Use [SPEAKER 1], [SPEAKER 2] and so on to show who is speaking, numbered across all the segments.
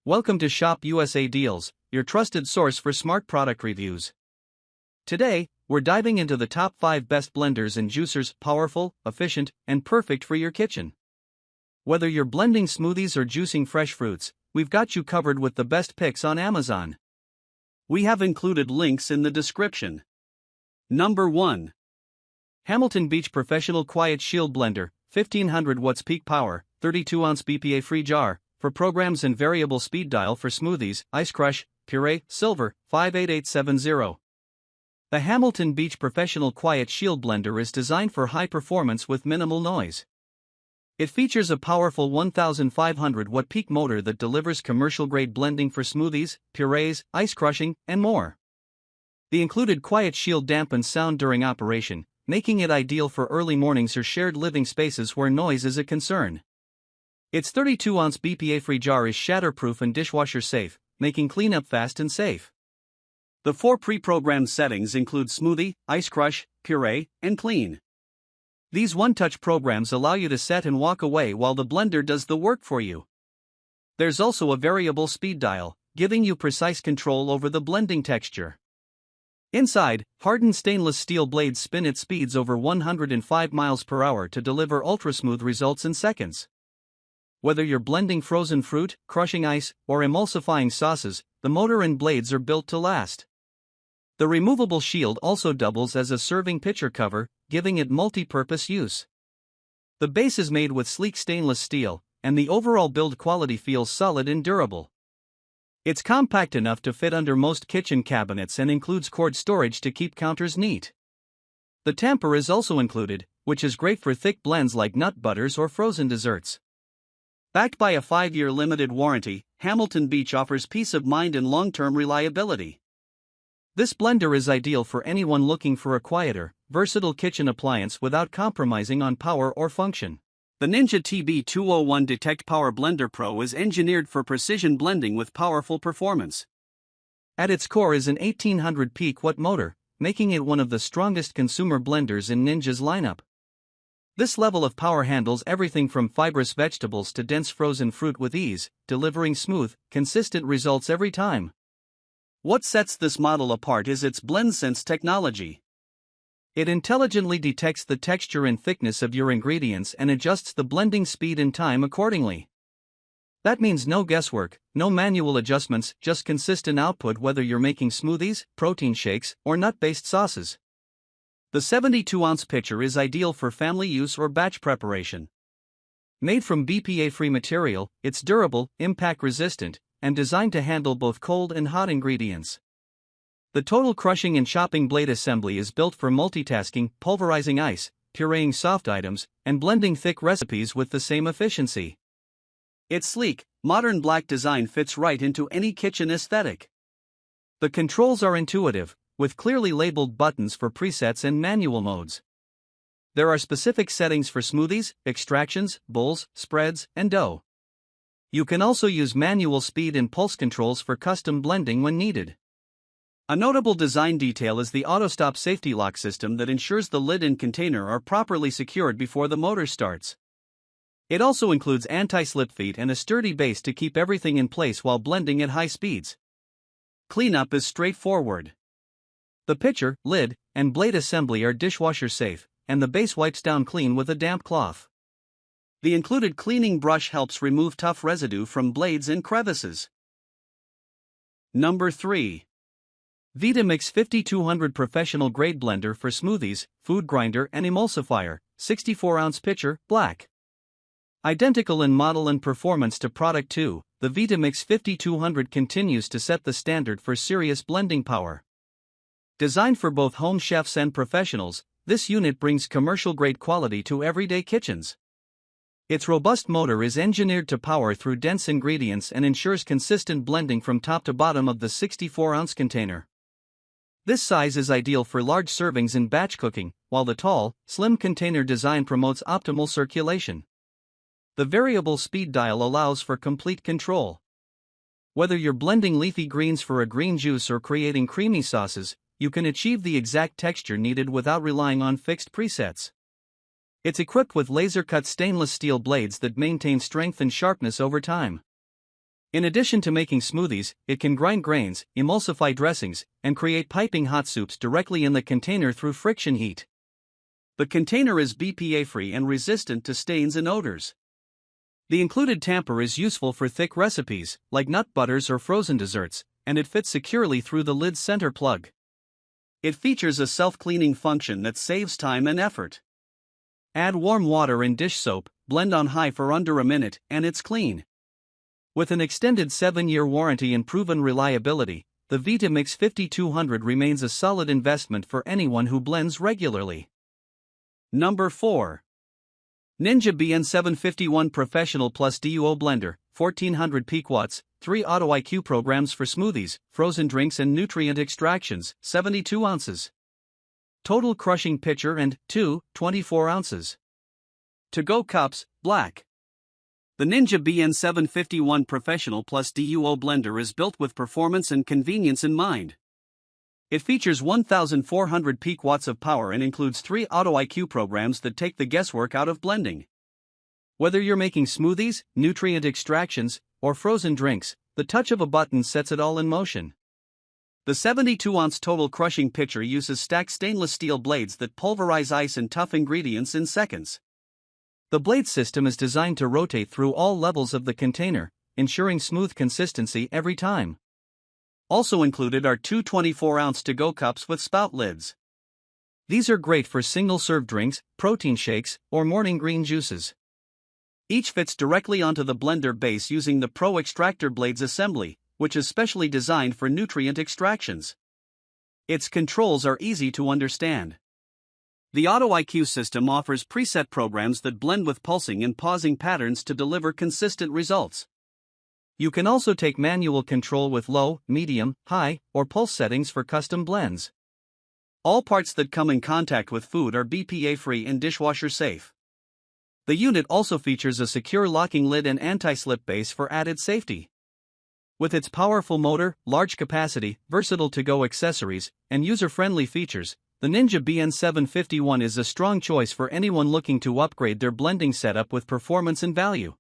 [SPEAKER 1] Welcome to Shop USA Deals, your trusted source for smart product reviews. Today, we're diving into the top 5 best blenders and juicers, powerful, efficient, and perfect for your kitchen. Whether you're blending smoothies or juicing fresh fruits, we've got you covered with the best picks on Amazon.
[SPEAKER 2] We have included links in the description. Number 1.
[SPEAKER 1] Hamilton Beach Professional Quiet Shield Blender, 1500 watts peak power, 32-ounce BPA-free jar, for programs and variable speed dial for smoothies, ice crush, puree, silver, 58870. The Hamilton Beach Professional Quiet Shield Blender is designed for high performance with minimal noise. It features a powerful 1500 watt peak motor that delivers commercial-grade blending for smoothies, purees, ice crushing, and more. The included Quiet Shield dampens sound during operation, making it ideal for early mornings or shared living spaces where noise is a concern. Its 32-ounce BPA-free jar is shatterproof and dishwasher safe, making cleanup fast and safe.
[SPEAKER 2] The 4 pre-programmed settings include smoothie, ice crush, puree, and clean.
[SPEAKER 1] These one-touch programs allow you to set and walk away while the blender does the work for you. There's also a variable speed dial, giving you precise control over the blending texture. Inside, hardened stainless steel blades spin at speeds over 105 miles per hour to deliver ultra-smooth results in seconds. Whether you're blending frozen fruit, crushing ice, or emulsifying sauces, the motor and blades are built to last. The removable shield also doubles as a serving pitcher cover, giving it multi-purpose use. The base is made with sleek stainless steel, and the overall build quality feels solid and durable. It's compact enough to fit under most kitchen cabinets and includes cord storage to keep counters neat. The tamper is also included, which is great for thick blends like nut butters or frozen desserts.
[SPEAKER 2] Backed by a 5-year limited warranty, Hamilton Beach offers peace of mind and long-term reliability.
[SPEAKER 1] This blender is ideal for anyone looking for a quieter, versatile kitchen appliance without compromising on power or function.
[SPEAKER 2] The Ninja TB201 Detect Power Blender Pro is engineered for precision blending with powerful performance.
[SPEAKER 1] At its core is an 1800 peak watt motor, making it one of the strongest consumer blenders in Ninja's lineup. This level of power handles everything from fibrous vegetables to dense frozen fruit with ease, delivering smooth, consistent results every time.
[SPEAKER 2] What sets this model apart is its BlendSense technology.
[SPEAKER 1] It intelligently detects the texture and thickness of your ingredients and adjusts the blending speed and time accordingly. That means no guesswork, no manual adjustments, just consistent output whether you're making smoothies, protein shakes, or nut-based sauces. The 72-ounce pitcher is ideal for family use or batch preparation. Made from BPA-free material, it's durable, impact-resistant, and designed to handle both cold and hot ingredients. The total crushing and chopping blade assembly is built for multitasking, pulverizing ice, pureeing soft items, and blending thick recipes with the same efficiency.
[SPEAKER 2] Its sleek, modern black design fits right into any kitchen aesthetic.
[SPEAKER 1] The controls are intuitive, with clearly labeled buttons for presets and manual modes. There are specific settings for smoothies, extractions, bowls, spreads, and dough. You can also use manual speed and pulse controls for custom blending when needed.
[SPEAKER 2] A notable design detail is the auto-stop safety lock system that ensures the lid and container are properly secured before the motor starts. It also includes anti-slip feet and a sturdy base to keep everything in place while blending at high speeds. Cleanup is straightforward.
[SPEAKER 1] The pitcher, lid, and blade assembly are dishwasher safe, and the base wipes down clean with a damp cloth.
[SPEAKER 2] The included cleaning brush helps remove tough residue from blades and crevices. Number 3.
[SPEAKER 1] Vitamix 5200 Professional Grade Blender for Smoothies, Food Grinder and Emulsifier, 64-ounce pitcher, black. Identical in model and performance to Product 2, the Vitamix 5200 continues to set the standard for serious blending power. Designed for both home chefs and professionals, this unit brings commercial-grade quality to everyday kitchens. Its robust motor is engineered to power through dense ingredients and ensures consistent blending from top to bottom of the 64-ounce container. This size is ideal for large servings in batch cooking, while the tall, slim container design promotes optimal circulation. The variable speed dial allows for complete control. Whether you're blending leafy greens for a green juice or creating creamy sauces, you can achieve the exact texture needed without relying on fixed presets. It's equipped with laser-cut stainless steel blades that maintain strength and sharpness over time. In addition to making smoothies, it can grind grains, emulsify dressings, and create piping hot soups directly in the container through friction heat. The container is BPA-free and resistant to stains and odors. The included tamper is useful for thick recipes, like nut butters or frozen desserts, and it fits securely through the lid's center plug. It features a self-cleaning function that saves time and effort. Add warm water and dish soap, blend on high for under a minute, and it's clean. With an extended 7-year warranty and proven reliability, the Vitamix 5200 remains a solid investment for anyone who blends regularly. Number 4. Ninja BN751 Professional Plus DUO Blender, 1400 peak watts, 3 auto IQ programs for smoothies, frozen drinks and nutrient extractions, 72 ounces. Total crushing pitcher and 24 ounces. To-go cups, black. The Ninja BN751 Professional Plus DUO Blender is built with performance and convenience in mind. It features 1,400 peak watts of power and includes 3 auto IQ programs that take the guesswork out of blending. Whether you're making smoothies, nutrient extractions, or frozen drinks, the touch of a button sets it all in motion. The 72-ounce total crushing pitcher uses stacked stainless steel blades that pulverize ice and tough ingredients in seconds. The blade system is designed to rotate through all levels of the container, ensuring smooth consistency every time. Also included are 2 24-ounce to-go cups with spout lids. These are great for single-serve drinks, protein shakes, or morning green juices. Each fits directly onto the blender base using the Pro Extractor Blades assembly, which is specially designed for nutrient extractions. Its controls are easy to understand. The Auto IQ system offers preset programs that blend with pulsing and pausing patterns to deliver consistent results. You can also take manual control with low, medium, high, or pulse settings for custom blends. All parts that come in contact with food are BPA-free and dishwasher safe. The unit also features a secure locking lid and anti-slip base for added safety. With its powerful motor, large capacity, versatile to-go accessories, and user-friendly features, the Ninja BN751 is a strong choice for anyone looking to upgrade their blending setup with performance and value.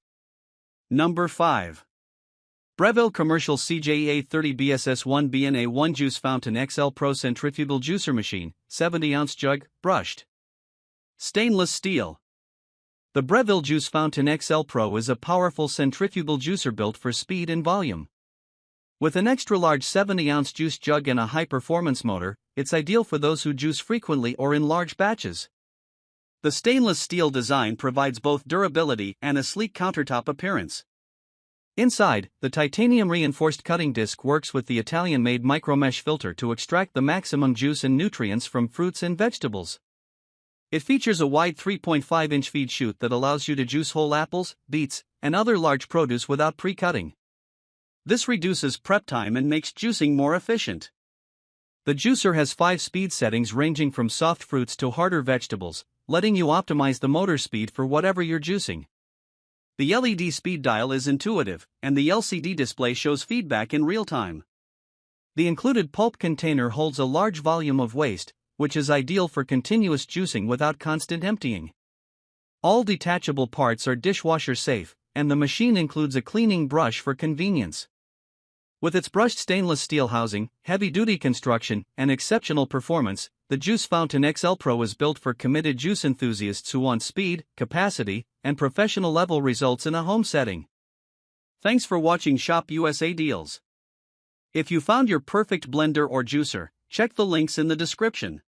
[SPEAKER 1] Number 5. Breville Commercial CJEA30 BSS1 BNA1 Juice Fountain XL Pro Centrifugal Juicer Machine, 70-ounce jug, brushed. Stainless steel. The Breville Juice Fountain XL Pro is a powerful centrifugal juicer built for speed and volume. With an extra-large 70-ounce juice jug and a high-performance motor, it's ideal for those who juice frequently or in large batches. The stainless steel design provides both durability and a sleek countertop appearance. Inside, the titanium-reinforced cutting disc works with the Italian-made micromesh filter to extract the maximum juice and nutrients from fruits and vegetables. It features a wide 3.5-inch feed chute that allows you to juice whole apples, beets, and other large produce without pre-cutting. This reduces prep time and makes juicing more efficient. The juicer has 5 speed settings ranging from soft fruits to harder vegetables, letting you optimize the motor speed for whatever you're juicing. The LED speed dial is intuitive, and the LCD display shows feedback in real time. The included pulp container holds a large volume of waste, which is ideal for continuous juicing without constant emptying. All detachable parts are dishwasher safe, and the machine includes a cleaning brush for convenience. With its brushed stainless steel housing, heavy-duty construction, and exceptional performance, the Juice Fountain XL Pro is built for committed juice enthusiasts who want speed, capacity, and professional-level results in a home setting. Thanks for watching Shop USA Deals. If you found your perfect blender or juicer, check the links in the description.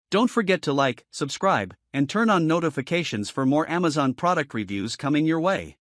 [SPEAKER 1] Don't forget to like, subscribe, and turn on notifications for more Amazon product reviews coming your way.